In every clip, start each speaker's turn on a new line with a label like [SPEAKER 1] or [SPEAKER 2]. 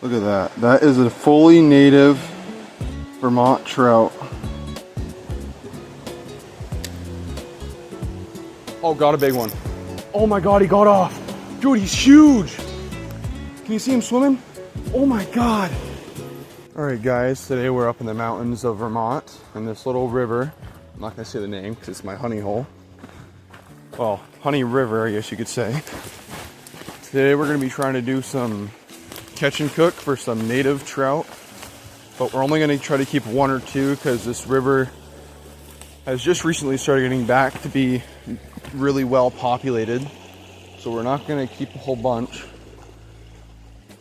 [SPEAKER 1] Look at that. That is a fully native Vermont trout. Oh, got a big one. Oh my God, he got off. Dude, he's huge. Can you see him swimming? Oh my God. All right, guys, today we're up in the mountains of Vermont in this little river. I'm not gonna say the name because it's my honey hole. Well, honey river, I guess you could say. Today we're gonna be trying to do some catch and cook for some native trout, but we're only gonna try to keep one or two because this river has just recently started getting back to be really well populated. So we're not gonna keep a whole bunch.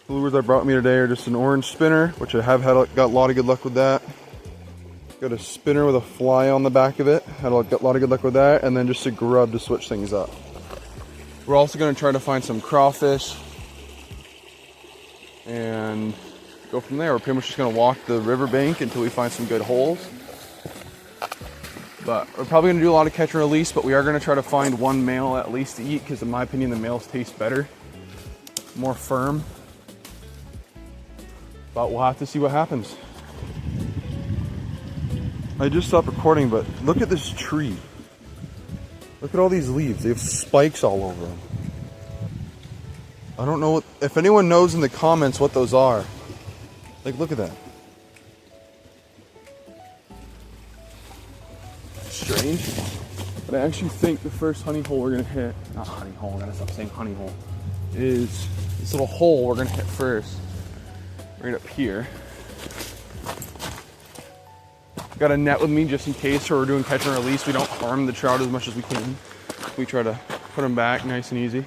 [SPEAKER 1] The lures I brought me today are just an orange spinner, which I have got a lot of good luck with that. Got a spinner with a fly on the back of it, had a lot of good luck with that, and then just a grub to switch things up. We're also gonna try to find some crawfish and go from there. We're pretty much just gonna walk the riverbank until we find some good holes. But we're probably gonna do a lot of catch and release, but we are gonna try to find one male at least to eat, because in my opinion, the males taste better, more firm. But we'll have to see what happens. I just stopped recording, but look at this tree. Look at all these leaves. They have spikes all over them. I don't know if anyone knows in the comments what those are. Like, look at that. Strange. But I actually think the first honey hole we're gonna hit, not honey hole, I gotta stop saying honey hole, is this little hole we're gonna hit first. Right up here. Got a net with me just in case, so we're doing catch and release. We don't harm the trout as much as we can. We try to put them back nice and easy.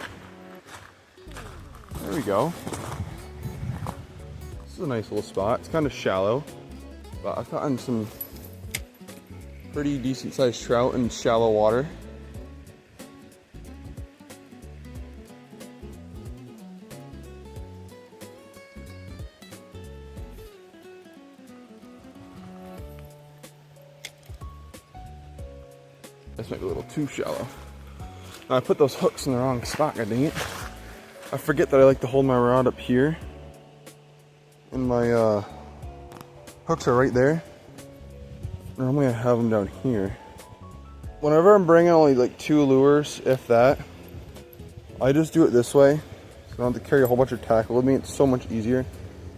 [SPEAKER 1] There we go. This is a nice little spot. It's kind of shallow, but I've gotten some pretty decent sized trout in shallow water. This might be a little too shallow. I put those hooks in the wrong spot, god dang it. I forget that I like to hold my rod up here. And my hooks are right there. Normally I have them down here. Whenever I'm bringing only like 2 lures, if that, I just do it this way. So I don't have to carry a whole bunch of tackle with me. It's so much easier.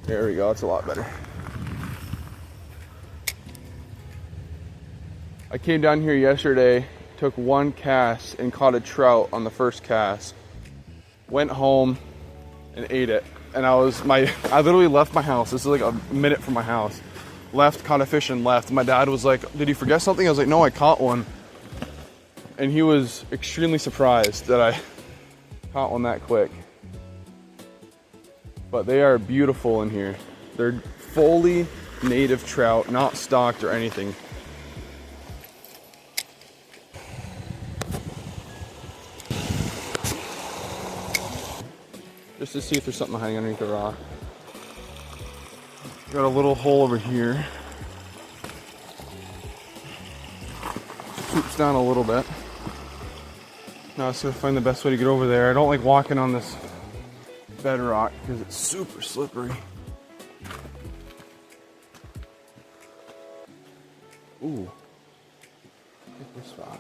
[SPEAKER 1] There we go, it's a lot better. I came down here yesterday, took 1 cast and caught a trout on the first cast. Went home and ate it. And I literally left my house. This is like a minute from my house. Left, caught a fish and left. My dad was like, "Did you forget something?" I was like, "No, I caught one." And he was extremely surprised that I caught one that quick. But they are beautiful in here. They're fully native trout, not stocked or anything. Just to see if there's something hiding underneath the rock. Got a little hole over here. Swoops down a little bit. Now I just gotta find the best way to get over there. I don't like walking on this bedrock because it's super slippery. Ooh. Get this spot.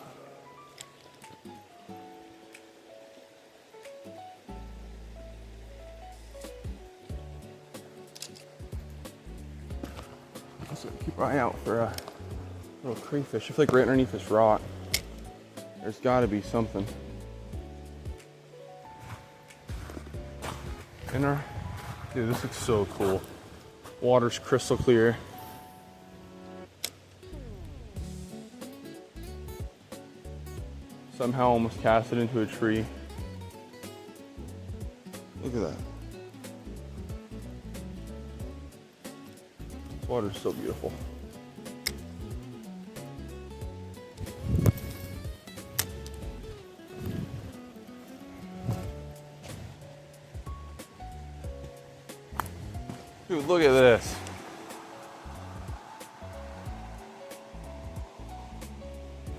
[SPEAKER 1] So keep an eye out for a little crayfish. I feel like right underneath this rock, there's got to be something. Dude, this looks so cool. Water's crystal clear. Somehow almost cast it into a tree. Look at that. This water's so beautiful. Dude, look at this.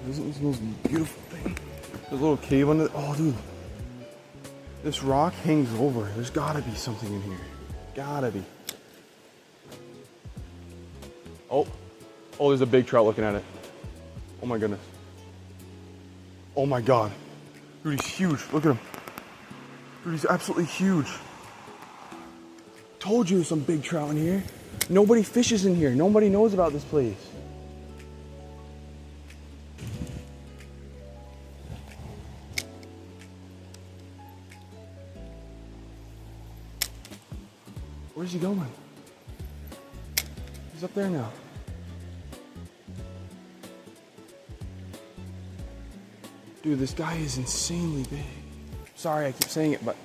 [SPEAKER 1] Isn't this the most beautiful thing? There's a little cave under it. Oh, dude. This rock hangs over. There's gotta be something in here. Gotta be. Oh, oh, there's a big trout looking at it. Oh my goodness. Oh my God. Dude, he's huge. Look at him. Dude, he's absolutely huge. Told you there's some big trout in here. Nobody fishes in here. Nobody knows about this place. Where's he going? He's up there now. Dude, this guy is insanely big. Sorry, I keep saying it, but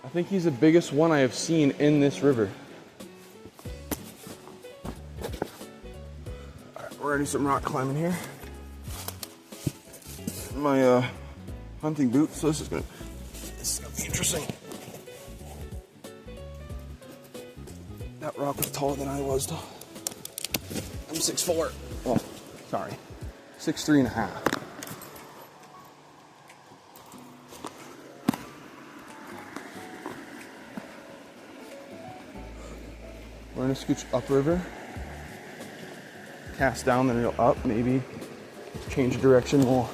[SPEAKER 1] I think he's the biggest one I have seen in this river. All right, we're gonna do some rock climbing here. My hunting boots, so this is gonna be interesting. That rock was taller than I was, though. I'm 6'4". Oh, sorry. 6'3.5". We're gonna scooch upriver. Cast down, then go up. Maybe change of direction will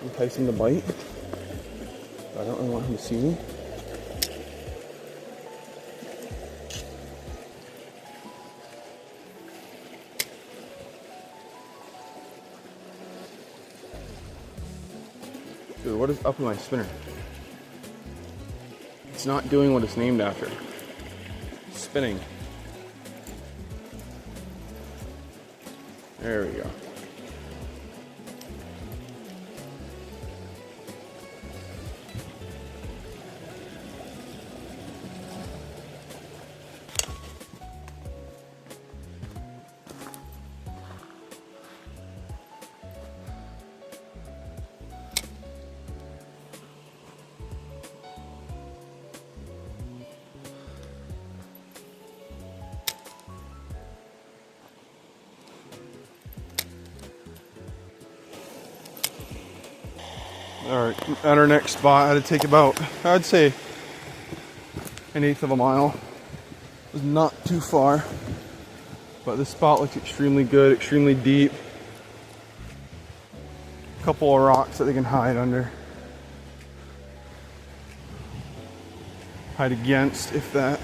[SPEAKER 1] entice him to bite. But I don't really want him to see me. Dude, what is up with my spinner? It's not doing what it's named after. Spinning. There we go. All right, at our next spot, I had to take about, I'd say, 1/8 of a mile. It was not too far, but this spot looks extremely good, extremely deep. A couple of rocks that they can hide under. Hide against, if that.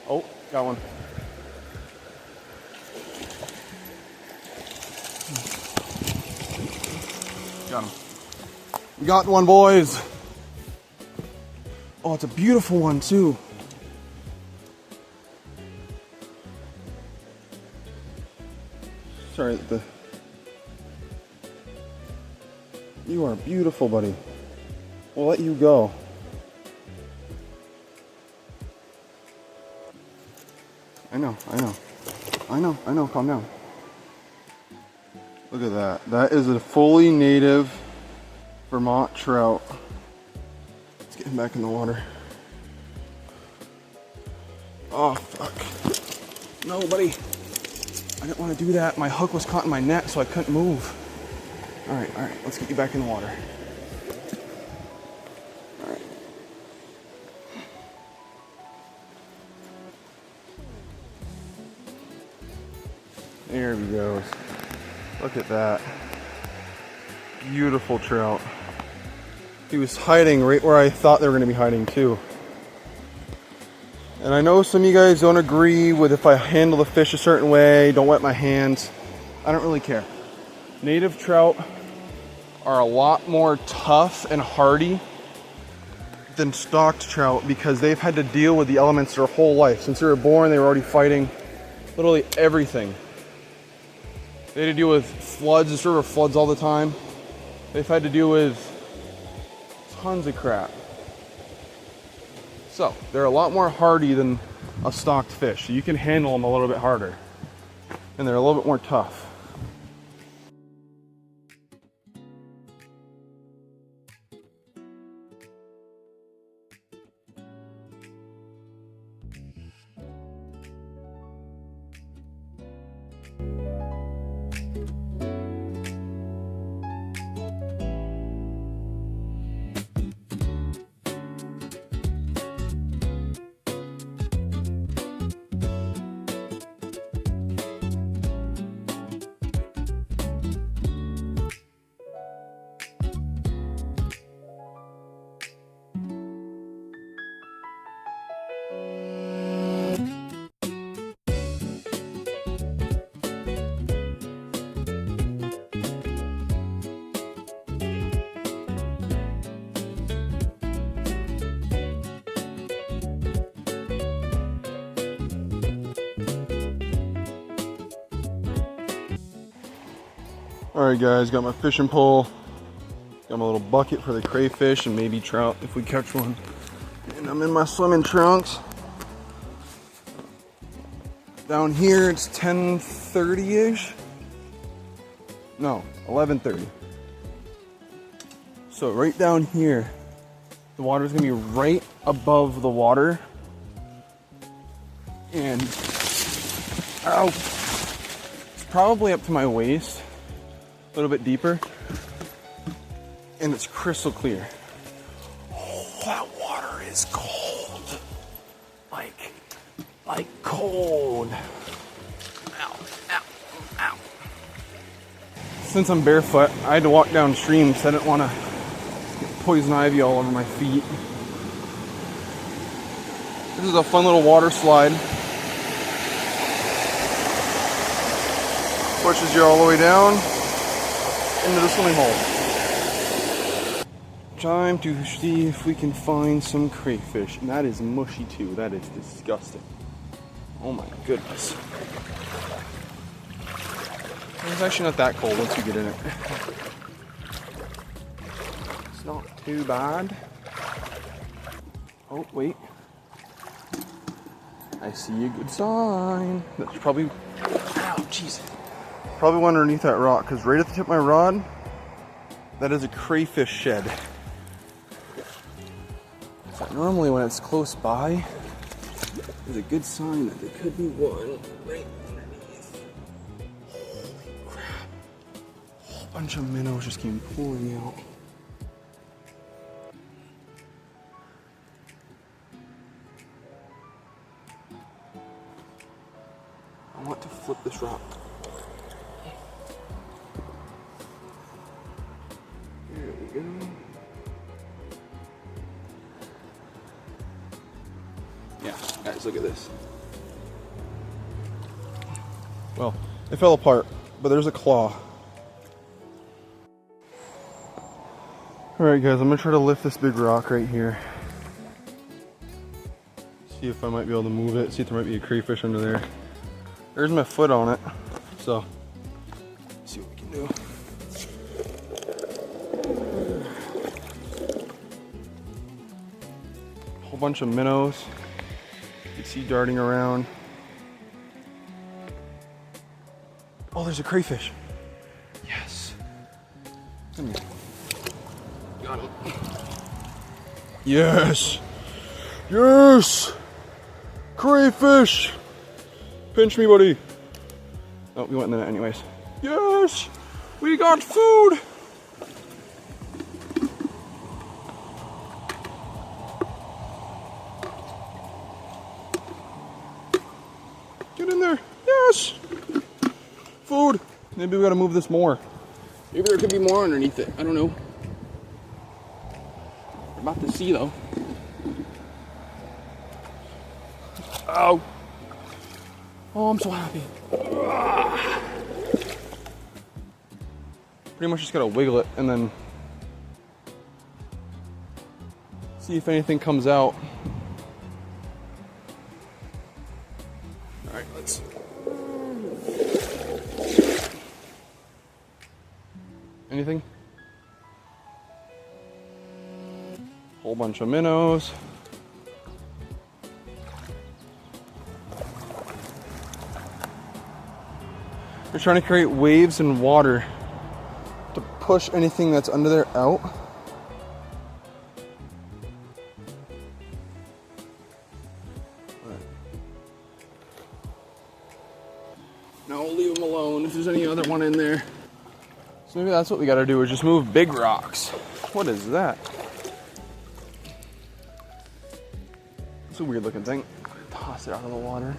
[SPEAKER 1] Oh, got one. Got him. We got one, boys. Oh, it's a beautiful one, too. Sorry, you are beautiful, buddy. We'll let you go. I know, calm down. Look at that. That is a fully native Vermont trout. Let's get him back in the water. Oh, fuck. No, buddy. I didn't want to do that. My hook was caught in my net, so I couldn't move. All right, let's get you back in the water. All right. There he goes. Look at that. Beautiful trout. He was hiding right where I thought they were going to be hiding too. And I know some of you guys don't agree with if I handle the fish a certain way, don't wet my hands. I don't really care. Native trout are a lot more tough and hardy than stocked trout because they've had to deal with the elements their whole life. Since they were born, they were already fighting literally everything. They had to deal with floods. This river floods all the time. They've had to deal with tons of crap. So they're a lot more hardy than a stocked fish. So you can handle them a little bit harder. And they're a little bit more tough. Alright guys, got my fishing pole. Got my little bucket for the crayfish and maybe trout if we catch one. And I'm in my swimming trunks. Down here it's 10:30-ish. No, 11:30. So right down here, the water's gonna be right above the water. And, ow, it's probably up to my waist, a little bit deeper. And it's crystal clear. Oh, that water is cold. Like cold. Ow, ow, ow. Since I'm barefoot, I had to walk downstream because I didn't want to get poison ivy all over my feet. This is a fun little water slide. Pushes you all the way down into the swimming hole. Time to see if we can find some crayfish. And that is mushy too. That is disgusting. Oh my goodness. It's actually not that cold once you get in it. It's not too bad. Oh, wait. I see a good sign. That's probably, ow, jeez. Probably one underneath that rock, because right at the tip of my rod, that is a crayfish shed. So normally when it's close by, there's a good sign that there could be one right underneath. Holy crap. A whole bunch of minnows just came pouring out. I want to flip this rock. There we go. Yeah, guys, look at this. Well, it fell apart, but there's a claw. Alright guys, I'm gonna try to lift this big rock right here. See if I might be able to move it, see if there might be a crayfish under there. There's my foot on it, so let's see what we can do. A whole bunch of minnows. You can see darting around. Oh, there's a crayfish. Yes. Come here. Got him. Yes. Yes. Crayfish. Pinch me, buddy. Oh, we went in the net anyways. Yes. We got food. Get in there. Yes. Food. Maybe we gotta move this more. Maybe there could be more underneath it. I don't know. We're about to see though. Ow. Oh, I'm so happy. Pretty much just gotta wiggle it and then see if anything comes out. Alright, let's. Anything? Whole bunch of minnows. They're trying to create waves and water to push anything that's under there out. No, leave them alone if there's any other one in there. So maybe that's what we gotta do, is just move big rocks. What is that? It's a weird looking thing. Toss it out of the water.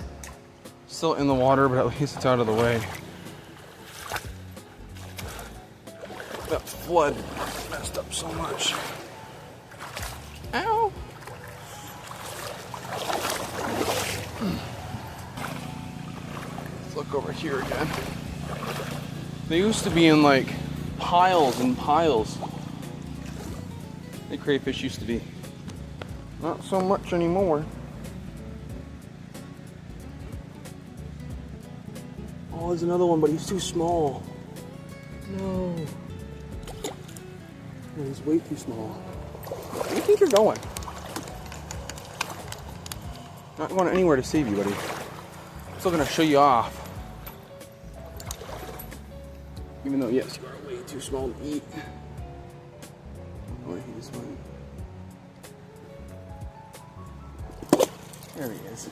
[SPEAKER 1] Still in the water, but at least it's out of the way. That flood messed up so much. Ow! Let's look over here again. They used to be in like piles and piles. The crayfish used to be. Not so much anymore. Oh, there's another one, but he's too small. No. No, he's way too small. Where do you think you're going? Not going anywhere to save you, buddy. I'm still gonna show you off. Even though, yes, you are way too small to eat. Oh, he just went. There he is.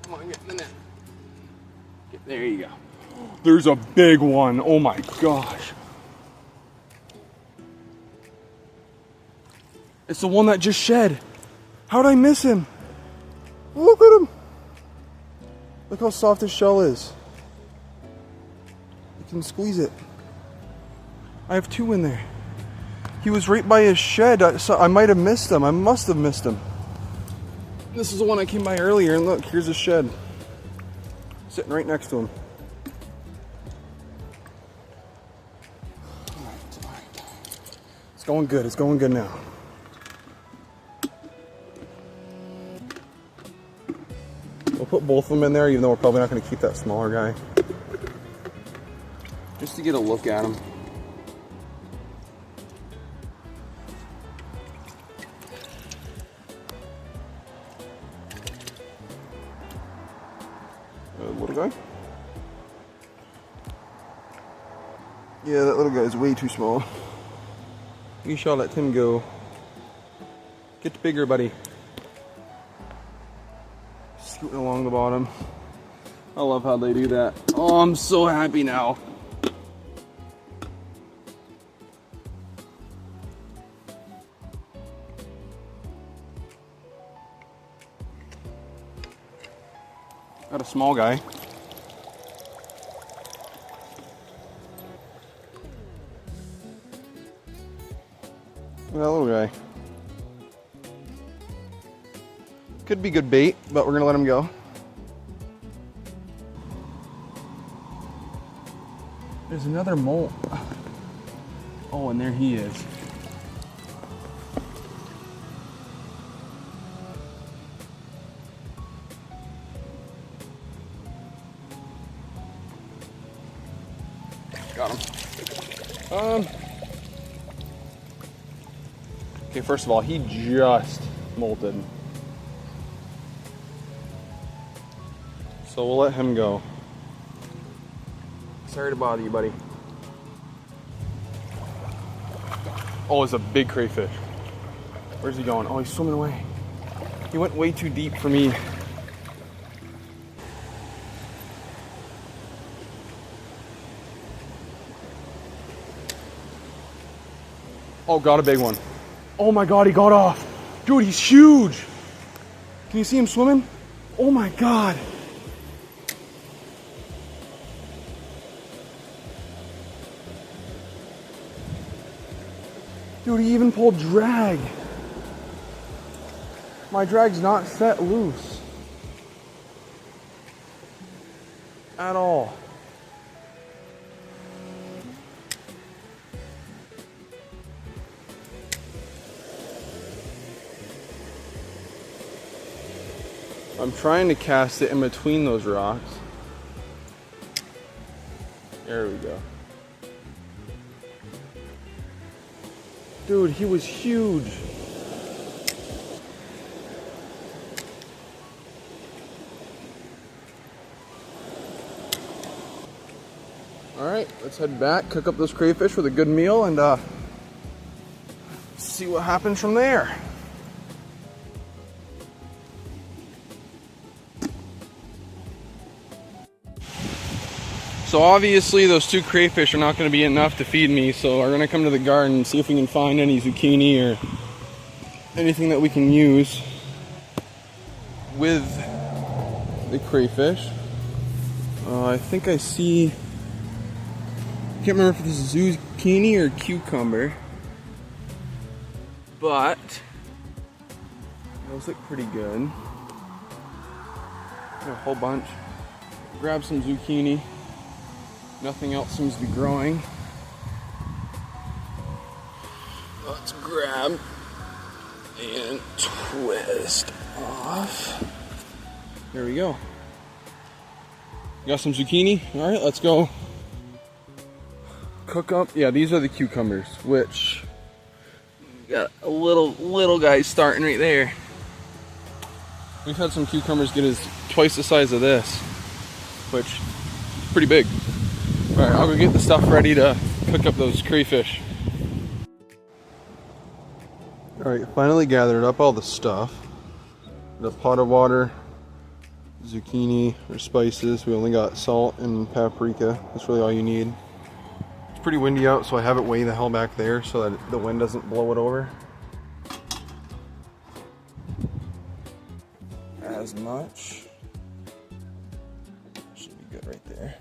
[SPEAKER 1] Come on, get in the net. There you go. There's a big one. Oh my gosh. It's the one that just shed. How'd I miss him? Look at him. Look how soft his shell is. You can squeeze it. I have two in there. He was right by his shed, so I might have missed him. I must have missed him. This is the one I came by earlier, and look, here's his shed. Sitting right next to him. Alright. It's going good. It's going good now. We'll put both of them in there, even though we're probably not going to keep that smaller guy. Just to get a look at him. Little guy? Yeah, that little guy is way too small. We shall let him go. Get bigger, buddy. Scooting along the bottom. I love how they do that. Oh, I'm so happy now. Got a small guy. Look at that little guy. Could be good bait, but we're gonna let him go. There's another mole. Oh, and there he is. Got him. Okay, first of all, he just molted. So we'll let him go. Sorry to bother you, buddy. Oh, it's a big crayfish. Where's he going? Oh, he's swimming away. He went way too deep for me. Oh, got a big one. Oh my God, he got off. Dude, he's huge. Can you see him swimming? Oh my God. Dude, he even pulled drag. My drag's not set loose. At all. I'm trying to cast it in between those rocks. There we go. Dude, he was huge. All right, let's head back, cook up those crayfish with a good meal, and see what happens from there. So obviously those two crayfish are not going to be enough to feed me, so we're going to come to the garden and see if we can find any zucchini or anything that we can use with the crayfish. I think I see, I can't remember if this is zucchini or cucumber, but those look pretty good. Got a whole bunch. Grab some zucchini. Nothing else seems to be growing. Let's grab and twist off. There we go. Got some zucchini. All right, let's go cook up. Yeah, these are the cucumbers, which got a little guy starting right there. We've had some cucumbers get as twice the size of this, which is pretty big. All right, I'll go get the stuff ready to cook up those crayfish. All right, finally gathered up all the stuff. The pot of water, zucchini or spices. We only got salt and paprika. That's really all you need. It's pretty windy out, so I have it way the hell back there so that the wind doesn't blow it over. As much. Should be good right there.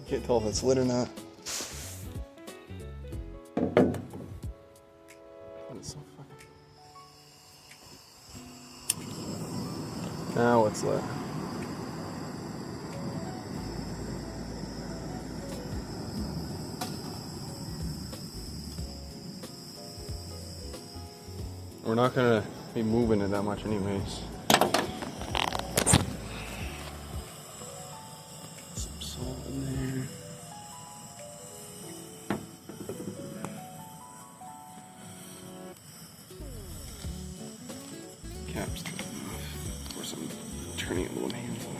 [SPEAKER 1] Can't tell if it's lit or not. It's so fucking... Now it's lit. We're not gonna be moving it that much anyways. Some salt in there. Cap's taken off. Of course, I'm turning it a little painful.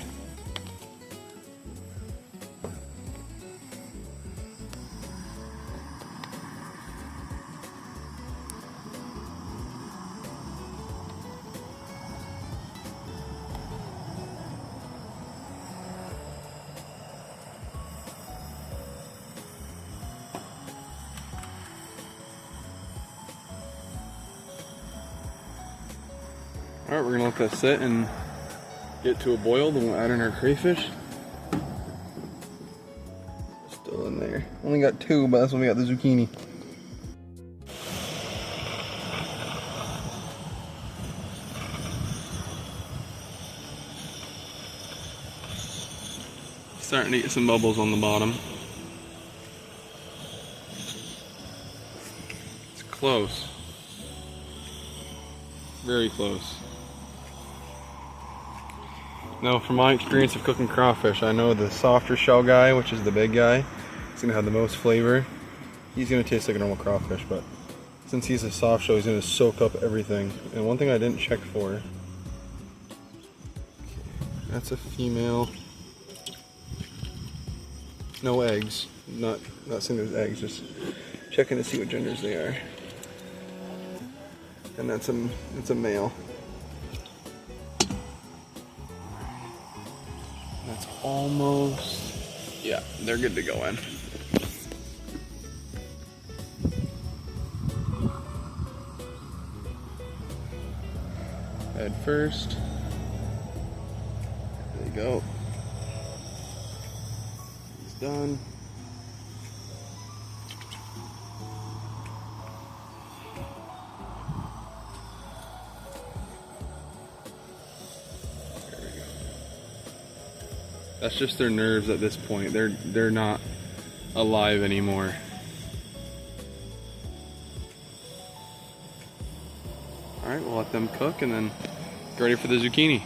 [SPEAKER 1] Alright, we're gonna let that sit and get to a boil, then we'll add in our crayfish. Still in there. Only got two, but that's when we got the zucchini. Starting to get some bubbles on the bottom. It's close. Very close. Now, from my experience of cooking crawfish, I know the softer shell guy, which is the big guy, is going to have the most flavor. He's going to taste like a normal crawfish, but since he's a soft shell, he's going to soak up everything. And one thing I didn't check for, that's a female. No eggs. Not saying there's eggs, just checking to see what genders they are. And that's a male. That's almost, yeah, they're good to go in. Head first. There you go. He's done. That's just their nerves at this point. They're not alive anymore. All right, we'll let them cook and then get ready for the zucchini.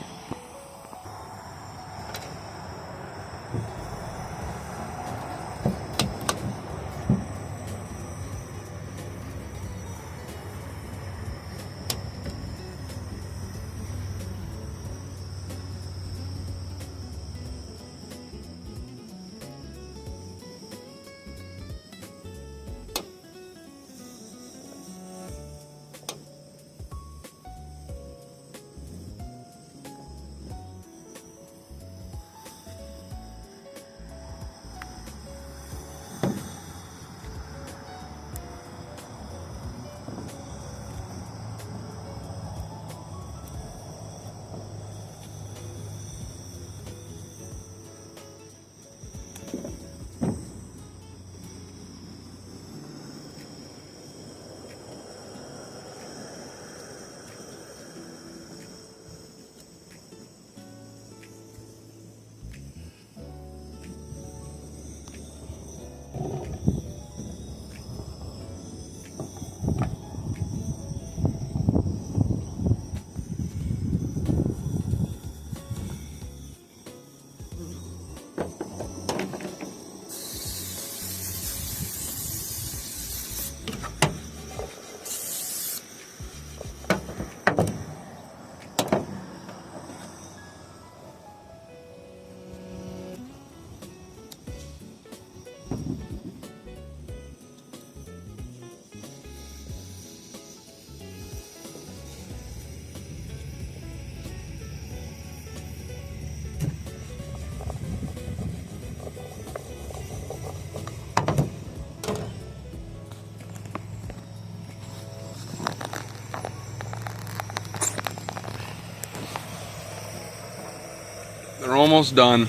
[SPEAKER 1] They're almost done.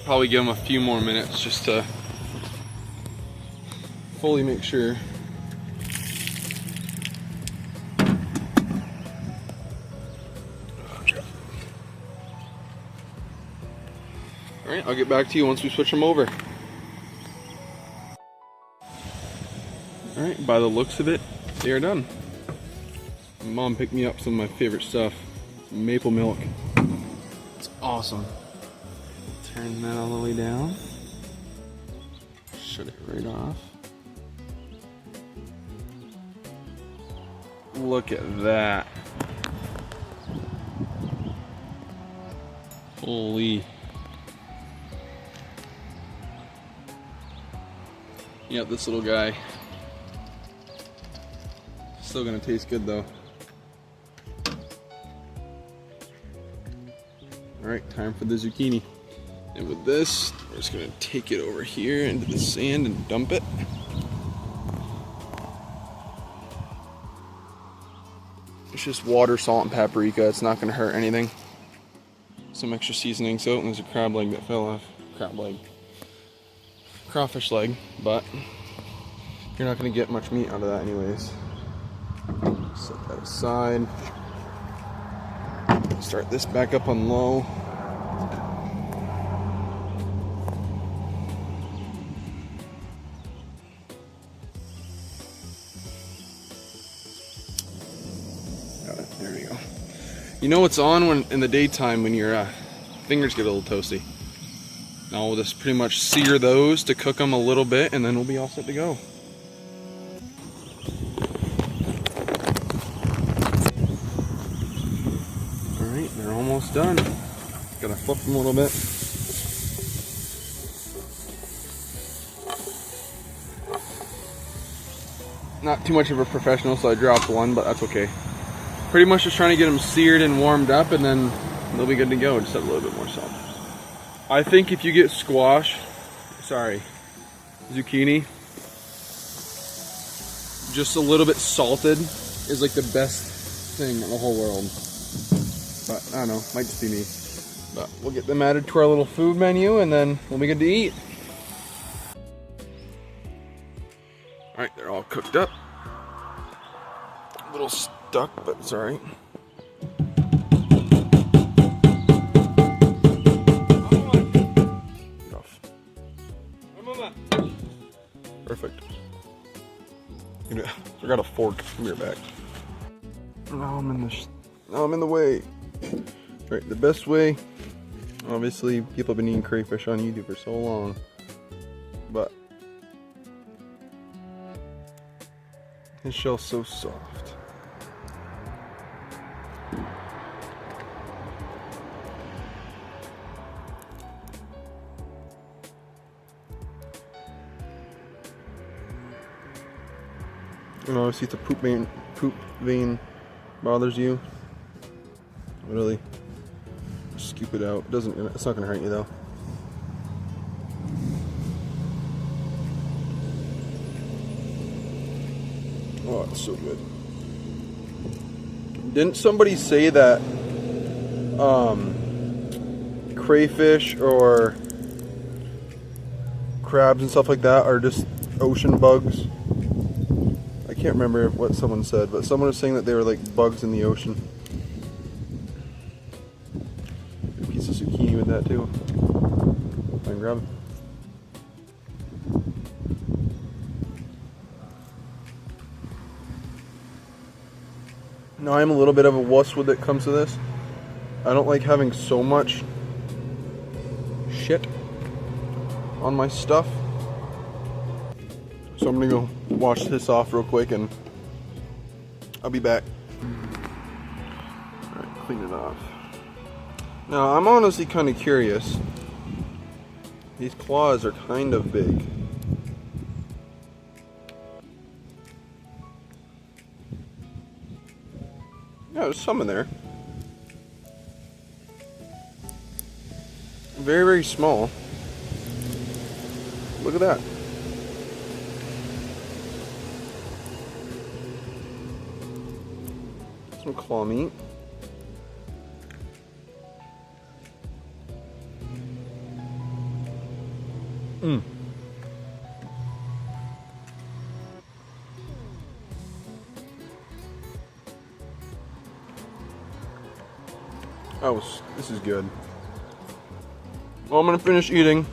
[SPEAKER 1] Probably give them a few more minutes just to fully make sure. All right, I'll get back to you once we switch them over. All right, by the looks of it, they are done. Mom picked me up some of my favorite stuff, some maple milk. It's awesome. Turn that all the way down. Shut it right off. Look at that. Holy. Yep, this little guy. Still gonna taste good though. Alright, time for the zucchini. And with this, we're just gonna take it over here into the sand and dump it. It's just water, salt, and paprika. It's not gonna hurt anything. Some extra seasoning. So there's a crab leg that fell off. Crab leg. Crawfish leg, but you're not gonna get much meat out of that anyways. Set that aside. Start this back up on low. Got it. There we go. You know what's on when in the daytime when your fingers get a little toasty. Now we'll just pretty much sear those to cook them a little bit, and then we'll be all set to go. Alright, they're almost done. Gotta flip them a little bit. Not too much of a professional, so I dropped one, but that's okay. Pretty much just trying to get them seared and warmed up, and then they'll be good to go. Just have a little bit more salt. I think if you get zucchini, just a little bit salted is like the best thing in the whole world. But I don't know, might just be me. But we'll get them added to our little food menu and then we'll be good to eat. Alright, they're all cooked up. A little stuck, but it's alright. Perfect. Forgot a fork. Come here, back. Now I'm in the way. Right, the best way. Obviously, people have been eating crayfish on YouTube for so long, but his shell's so soft. And obviously, if the poop vein bothers you, really scoop it out. It's not gonna hurt you though. Oh, it's so good. Didn't somebody say that crayfish or crabs and stuff like that are just ocean bugs? I can't remember what someone said, but someone was saying that they were like bugs in the ocean. A piece of zucchini with that too. I can grab it. Now I'm a little bit of a wuss when it comes to this. I don't like having so much shit on my stuff. So I'm gonna go wash this off real quick and I'll be back. Alright, clean it off. Now I'm honestly kind of curious. These claws are kind of big. Yeah, there's some in there. Very, very small. Look at that. Some claw meat. This is good. Well, I'm gonna finish eating.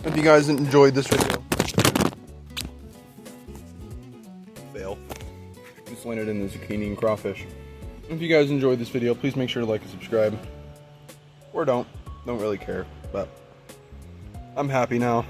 [SPEAKER 1] If you guys enjoyed this video. Fail. Just landed in the zucchini and crawfish. If you guys enjoyed this video, please make sure to like and subscribe. Or don't. Don't really care. But I'm happy now.